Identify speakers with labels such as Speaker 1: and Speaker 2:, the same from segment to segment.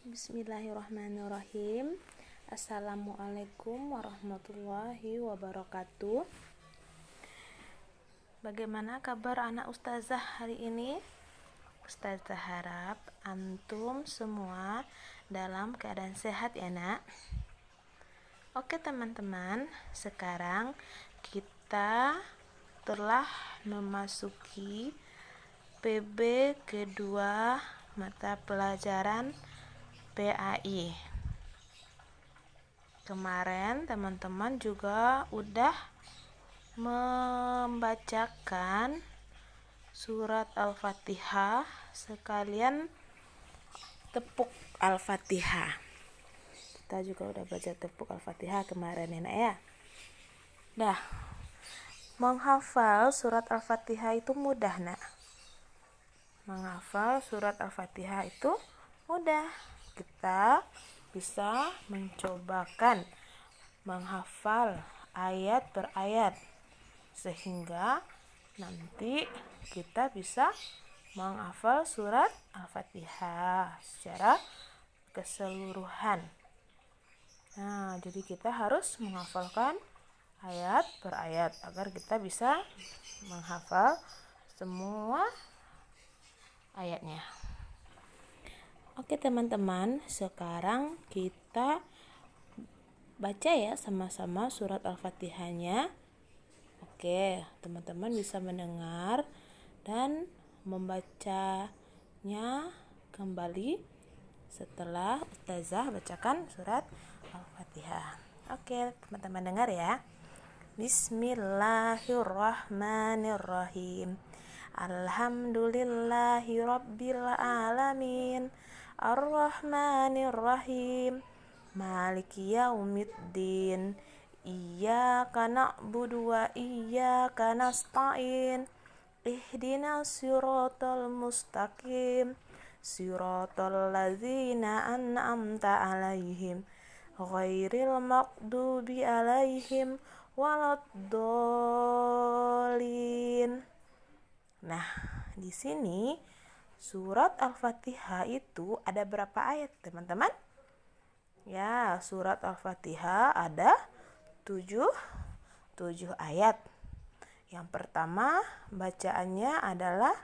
Speaker 1: Bismillahirrahmanirrahim. Assalamualaikum warahmatullahi wabarakatuh. Bagaimana kabar anak ustazah hari ini? Ustazah harap antum semua dalam keadaan sehat ya nak. Oke teman-teman, sekarang kita telah memasuki PB kedua mata pelajaran PAI. Kemarin teman-teman juga udah membacakan surat Al-Fatihah sekalian tepuk Al-Fatihah. Kita juga udah baca tepuk Al-Fatihah kemarin ya nak ya. Dah, menghafal surat Al-Fatihah itu mudah nak. Menghafal surat Al-Fatihah itu mudah. Kita bisa mencobakan menghafal ayat per ayat sehingga nanti kita bisa menghafal surat Al-Fatihah secara keseluruhan. Nah, jadi kita harus menghafalkan ayat per ayat agar kita bisa menghafal semua ayatnya. Oke teman-teman, sekarang kita baca ya sama-sama surat Al-Fatihahnya. Oke, teman-teman bisa mendengar dan membacanya kembali setelah ustazah bacakan surat Al-Fatihah. Oke, teman-teman dengar ya. Bismillahirrahmanirrahim. Alhamdulillahi rabbil alamin. Ar-Rahmanir-Rahim. Maliki yaumiddin. Iyyaka na'budu wa iyyaka nasta'in. Ihdinas siratal mustaqim. Siratal ladzina an'amta 'alaihim ghairil maghdubi 'alaihim waladdallin. Nah, di sini surat Al-Fatihah itu ada berapa ayat teman-teman? Ya, surat Al-Fatihah ada 7 ayat. Yang pertama bacaannya adalah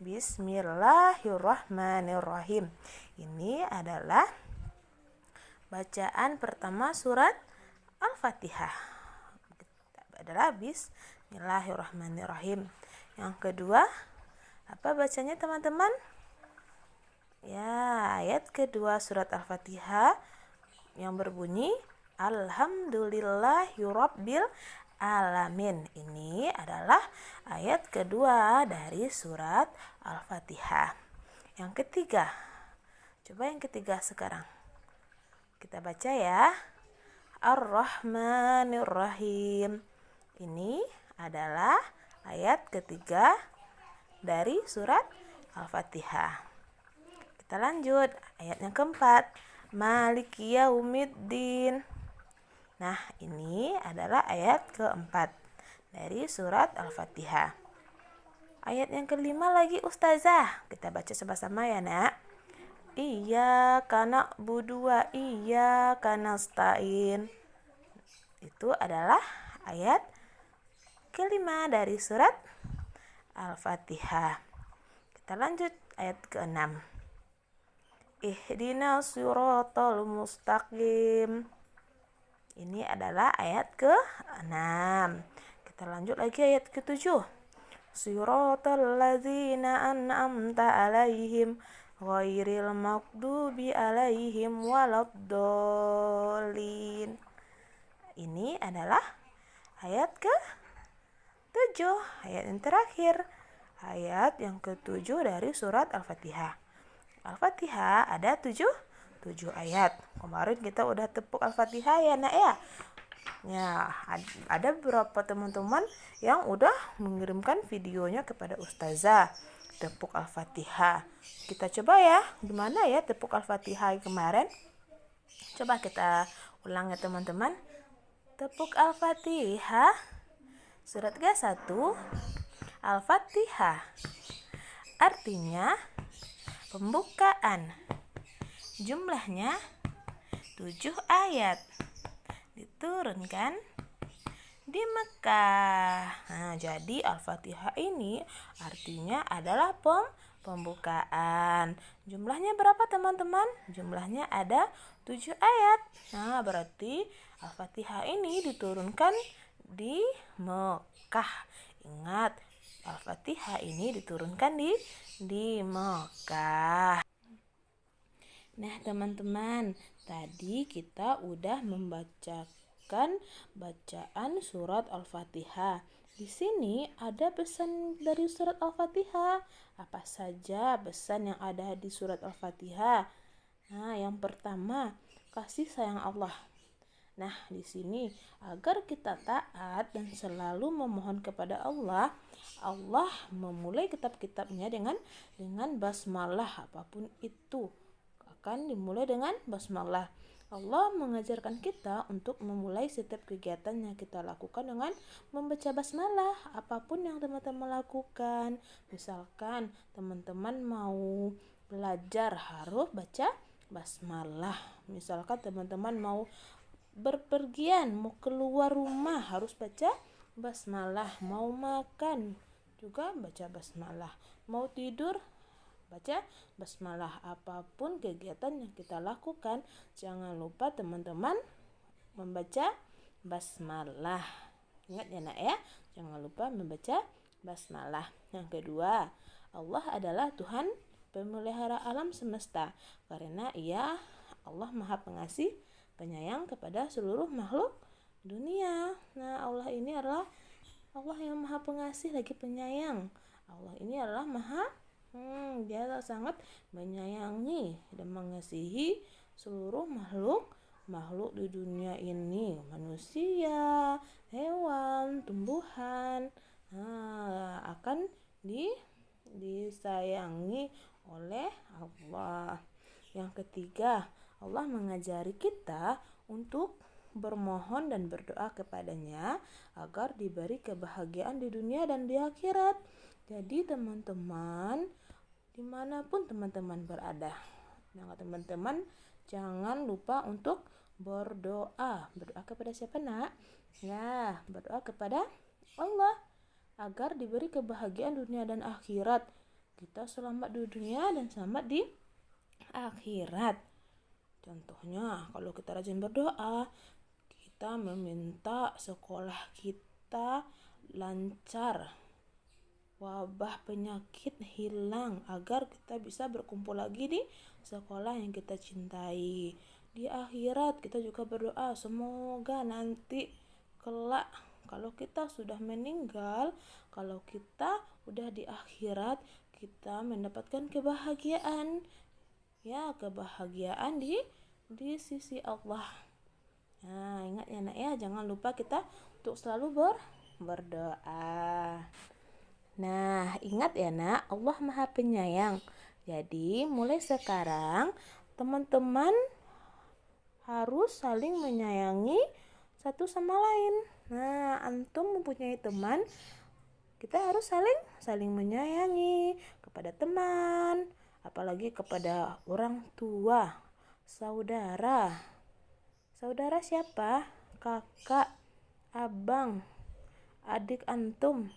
Speaker 1: Bismillahirrahmanirrahim. Ini adalah bacaan pertama surat Al-Fatihah. Adalah Bismillahirrahmanirrahim. Yang kedua, apa bacanya teman-teman? Ya, ayat kedua surat Al-Fatihah yang berbunyi Alhamdulillahirabbil alamin. Ini adalah ayat kedua dari surat Al-Fatihah. Yang ketiga, coba yang ketiga sekarang. Kita baca ya. Ar-Rahmanir-Rahim. Ini adalah ayat ketiga dari surat Al-Fatihah. Kita lanjut, ayat yang keempat. Maliki yaumiddin. Nah, ini adalah ayat keempat dari surat Al-Fatihah. Ayat yang kelima lagi ustazah. Kita baca sama-sama ya nak. Iyyaka na'budu wa iyyaka nasta'in. Itu adalah ayat kelima dari surat Al-Fatihah. Kita lanjut ayat ke-6. Ihdinas siratal mustaqim. Ini adalah ayat ke-6. Kita lanjut lagi ayat ke-7. Siratal ladzina an'amta 'alaihim ghairil maghdubi 'alaihim waladdallin. Ini adalah ayat ke-7, ayat yang terakhir, ayat yang ke-7 dari surat Al-Fatihah. Al-Fatihah ada 7 ayat. Kemarin kita udah tepuk Al-Fatihah ya nak ya. Ya, ada beberapa teman-teman yang udah mengirimkan videonya kepada ustazah tepuk Al-Fatihah. Kita coba ya, gimana ya tepuk Al-Fatihah kemarin? Coba kita ulang ya teman-teman. Tepuk Al-Fatihah. Surat ke-1 Al-Fatihah. Artinya pembukaan. Jumlahnya 7 ayat. Diturunkan di Mekah. Nah, jadi Al-Fatihah ini artinya adalah pembukaan. Jumlahnya berapa teman-teman? Jumlahnya ada 7 ayat. Nah, berarti Al-Fatihah ini diturunkan di Mekah. Ingat, Al-Fatihah ini diturunkan di Mekah. Nah, teman-teman, tadi kita udah membacakan bacaan surat Al-Fatihah. Di sini ada pesan dari surat Al-Fatihah. Apa saja pesan yang ada di surat Al-Fatihah? Nah, yang pertama, kasih sayang Allah. Nah, di sini agar kita taat dan selalu memohon kepada Allah, Allah memulai kitab-kitabnya dengan basmalah, apapun itu akan dimulai dengan basmalah. Allah mengajarkan kita untuk memulai setiap kegiatan yang kita lakukan dengan membaca basmalah, apapun yang teman-teman lakukan. Misalkan teman-teman mau belajar harus baca basmalah. Misalkan teman-teman mau berpergian, mau keluar rumah harus baca basmalah. Mau makan juga baca basmalah. Mau tidur baca basmalah. Apapun kegiatan yang kita lakukan, jangan lupa teman-teman membaca basmalah. Ingat ya nak ya, jangan lupa membaca basmalah. Yang kedua, Allah adalah Tuhan pemelihara alam semesta, karena Ia Allah Maha Pengasih penyayang kepada seluruh makhluk dunia. Nah, Allah ini adalah Allah yang Maha Pengasih lagi penyayang. Allah ini adalah Dia sangat menyayangi dan mengasihi seluruh makhluk di dunia ini, manusia, hewan, tumbuhan, akan disayangi oleh Allah. Yang ketiga, Allah mengajari kita untuk bermohon dan berdoa kepadanya agar diberi kebahagiaan di dunia dan di akhirat. Jadi teman-teman, dimanapun teman-teman berada, teman-teman jangan lupa untuk berdoa. Berdoa kepada siapa nak? Ya, berdoa kepada Allah agar diberi kebahagiaan dunia dan akhirat. Kita selamat di dunia dan selamat di akhirat. Contohnya, kalau kita rajin berdoa, kita meminta sekolah kita lancar, wabah penyakit hilang, agar kita bisa berkumpul lagi di sekolah yang kita cintai. Di akhirat kita juga berdoa, semoga nanti kelak kalau kita sudah meninggal, kalau kita udah di akhirat, kita mendapatkan kebahagiaan. Ya, kebahagiaan di sisi Allah. Nah, ingat ya nak ya, jangan lupa kita untuk selalu berdoa. Nah, ingat ya nak, Allah Maha Penyayang. Jadi, mulai sekarang teman-teman harus saling menyayangi satu sama lain. Nah, antum mempunyai teman, kita harus saling menyayangi kepada teman, apalagi kepada orang tua, saudara. Saudara siapa? Kakak, abang, adik antum.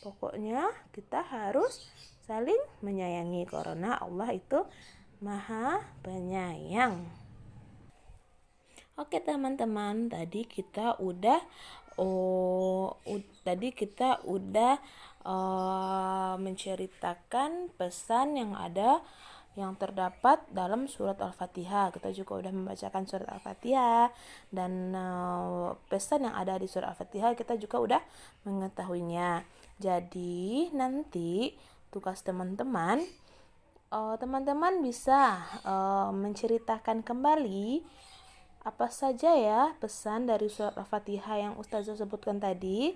Speaker 1: Pokoknya kita harus saling menyayangi karena Allah itu Maha Penyayang. Oke teman-teman, tadi kita udah menceritakan pesan yang terdapat dalam surat Al-Fatihah. Kita juga udah membacakan surat Al-Fatihah dan pesan yang ada di surat Al-Fatihah kita juga udah mengetahuinya. Jadi nanti tugas teman-teman bisa menceritakan kembali apa saja ya pesan dari surat Al-Fatihah yang Ustazah sebutkan tadi.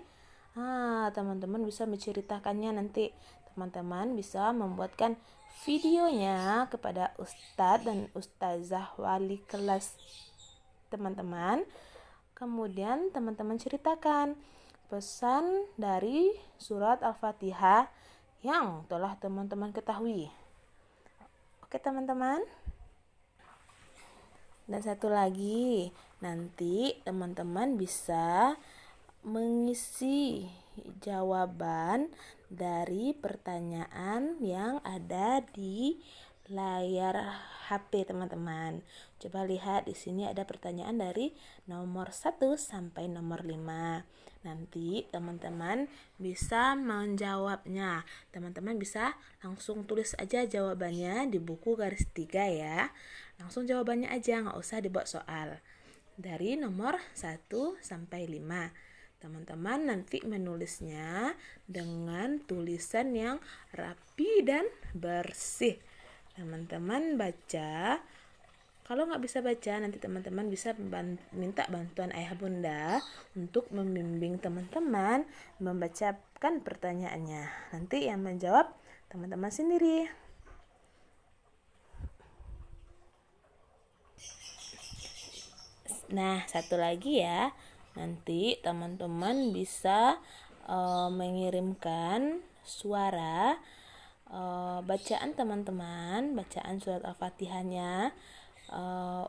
Speaker 1: Teman-teman bisa menceritakannya nanti. Teman-teman bisa membuatkan videonya kepada Ustadz dan Ustazah wali kelas teman-teman. Kemudian teman-teman ceritakan pesan dari surat Al-Fatihah yang telah teman-teman ketahui. Oke teman-teman. Dan satu lagi, nanti teman-teman bisa mengisi jawaban dari pertanyaan yang ada di layar HP teman-teman. Coba lihat di sini ada pertanyaan dari nomor 1 sampai nomor 5. Nanti teman-teman bisa menjawabnya. Teman-teman bisa langsung tulis aja jawabannya di buku garis 3 ya. Langsung jawabannya aja, nggak usah dibuat soal. Dari nomor 1 sampai 5. Teman-teman nanti menulisnya dengan tulisan yang rapi dan bersih. Teman-teman baca. Kalau nggak bisa baca, nanti teman-teman bisa minta bantuan ayah bunda untuk membimbing teman-teman membacakan pertanyaannya. Nanti yang menjawab teman-teman sendiri. Nah, satu lagi ya. Nanti teman-teman bisa mengirimkan suara bacaan teman-teman, bacaan surat Al-Fatihahnya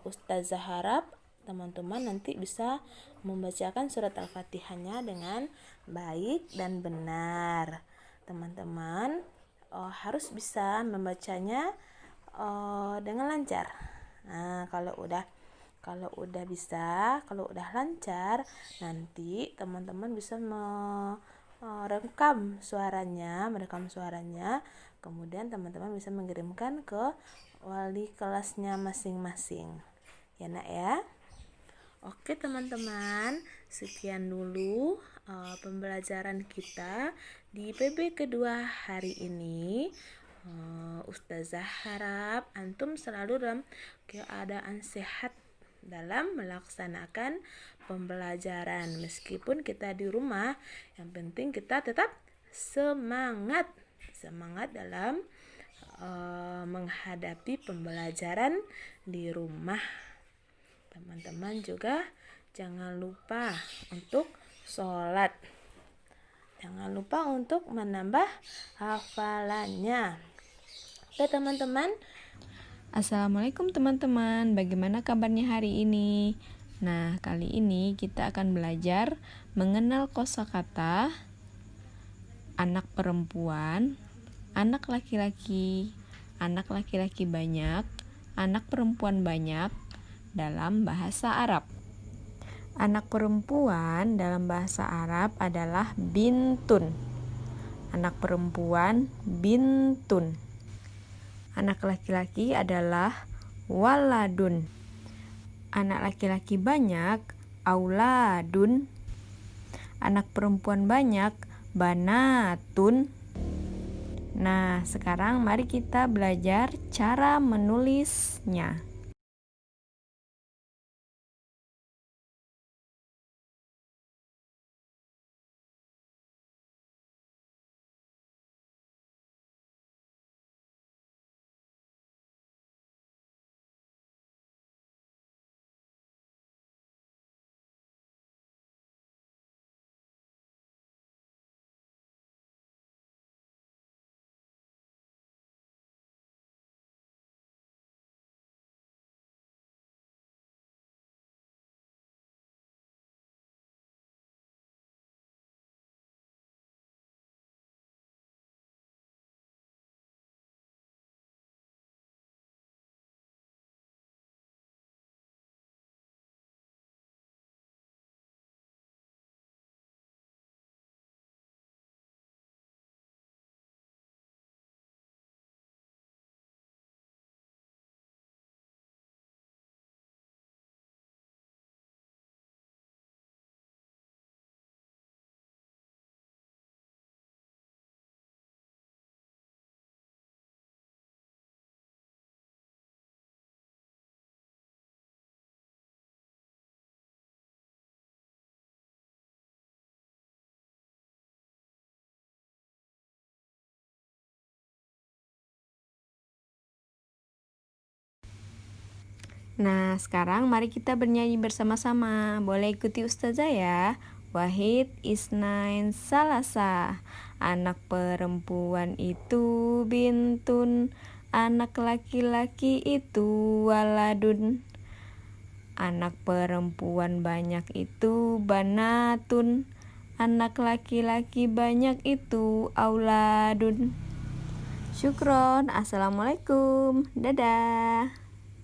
Speaker 1: Ustazah harap teman-teman nanti bisa membacakan surat Al-Fatihahnya dengan baik dan benar. Teman-teman harus bisa membacanya dengan lancar. Nah, kalau udah bisa, kalau udah lancar, nanti teman-teman bisa merekam suaranya, kemudian teman-teman bisa mengirimkan ke wali kelasnya masing-masing. Ya nak ya. Oke teman-teman, sekian dulu pembelajaran kita di PB kedua hari ini. Ustazah harap antum selalu dalam keadaan sehat dalam melaksanakan pembelajaran. Meskipun kita di rumah, yang penting kita tetap semangat dalam menghadapi pembelajaran di rumah. Teman-teman juga jangan lupa untuk sholat. Jangan lupa untuk menambah hafalannya. Oke teman-teman.
Speaker 2: Assalamualaikum teman-teman, bagaimana kabarnya hari ini? Nah, kali ini kita akan belajar mengenal kosakata anak perempuan, anak laki-laki banyak, anak perempuan banyak dalam bahasa Arab. Anak perempuan dalam bahasa Arab adalah bintun. Anak perempuan bintun. Anak laki-laki adalah waladun. Anak laki-laki banyak auladun. Anak perempuan banyak banatun. Nah, sekarang mari kita belajar cara menulisnya. Nah, sekarang mari kita bernyanyi bersama-sama. Boleh ikuti Ustazah ya. Wahid, Isnain, Salasa. Anak perempuan itu bintun, anak laki-laki itu waladun. Anak perempuan banyak itu banatun. Anak laki-laki banyak itu auladun. Syukron. Assalamualaikum. Dadah.